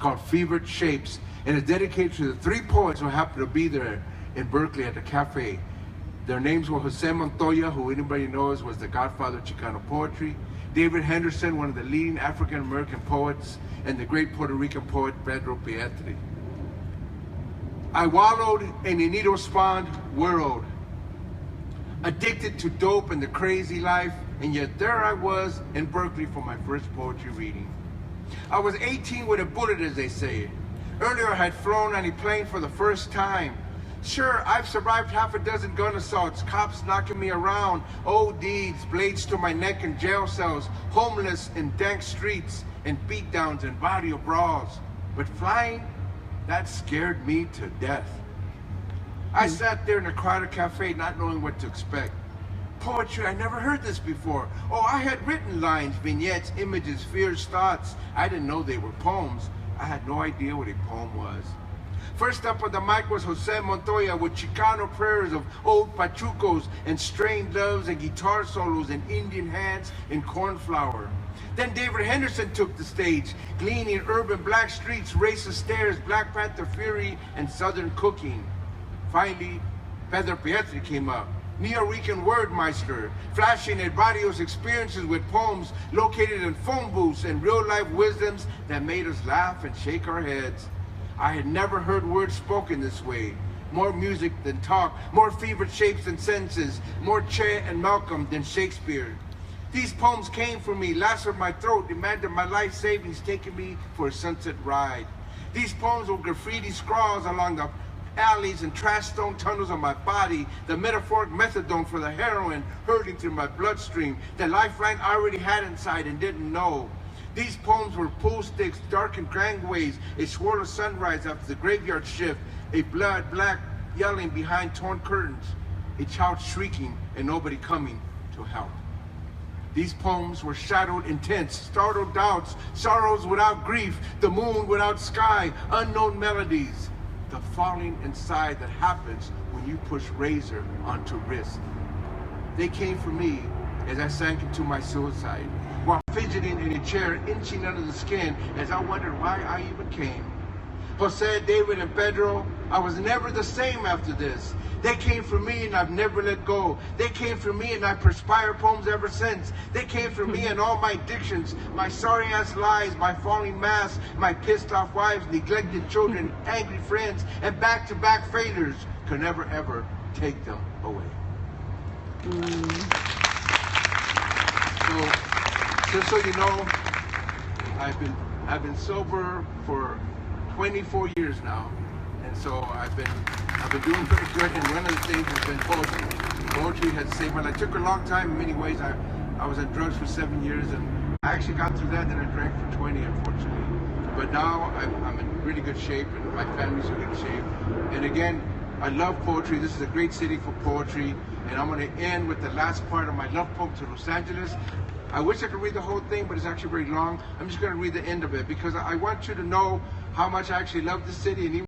called Fevered Shapes, and it's dedicated to the three poets who happened to be there in Berkeley at the cafe. Their names were Jose Montoya, who anybody knows was the godfather of Chicano poetry, David Henderson, one of the leading African-American poets, and the great Puerto Rican poet Pedro Pietri. I wallowed in a needle-spawned world, addicted to dope and the crazy life, and yet there I was in Berkeley for my first poetry reading. I was 18 with a bullet, as they say. Earlier I had flown on a plane for the first time. Sure, I've survived half a dozen gun assaults, cops knocking me around, ODs, blades to my neck in jail cells, homeless in dank streets, and beatdowns and barrio brawls. But flying, that scared me to death. I sat there in a crowded cafe not knowing what to expect. Poetry, I never heard this before. Oh, I had written lines, vignettes, images, fears, thoughts. I didn't know they were poems. I had no idea what a poem was. First up on the mic was Jose Montoya with Chicano prayers of old pachucos and strained loves and guitar solos and Indian hands in cornflower. Then David Henderson took the stage, gleaning urban black streets, racist stares, Black Panther fury, and Southern cooking. Finally, Pedro Pietri came up, Neo-Rican wordmeister, flashing at barrios experiences with poems located in phone booths and real-life wisdoms that made us laugh and shake our heads. I had never heard words spoken this way. More music than talk, more fevered shapes than sentences, more Che and Malcolm than Shakespeare. These poems came for me, lacerated my throat, demanded my life savings, taking me for a sunset ride. These poems were graffiti scrawls along the alleys and trash stone tunnels of my body, the metaphoric methadone for the heroin hurtling through my bloodstream, the lifeline I already had inside and didn't know. These poems were pool sticks, darkened gangways, a swirl of sunrise after the graveyard shift, a blood black yelling behind torn curtains, a child shrieking and nobody coming to help. These poems were shadowed intense, startled doubts, sorrows without grief, the moon without sky, unknown melodies, the falling inside that happens when you push razor onto wrist. They came for me as I sank into my suicide, while fidgeting in a chair, inching under the skin as I wondered why I even came. Jose, David, and Pedro, I was never the same after this. They came for me and I've never let go. They came for me and I perspire poems ever since. They came for me and all my addictions, my sorry ass lies, my falling masks, my pissed off wives, neglected children, angry friends, and back-to-back failures could never ever take them away. So, just so you know, I've been sober for 24 years now, and so I've been doing pretty good. And one of the things has been poetry. Poetry has saved my life. It took a long time in many ways. I was on drugs for 7 years, and I actually got through that. Then I drank for 20, unfortunately. But now I'm in really good shape, and my family's in good shape. And again, I love poetry. This is a great city for poetry, and I'm going to end with the last part of my love poem to Los Angeles. I wish I could read the whole thing, but it's actually very long. I'm just going to read the end of it because I want you to know how much I actually love this city. And even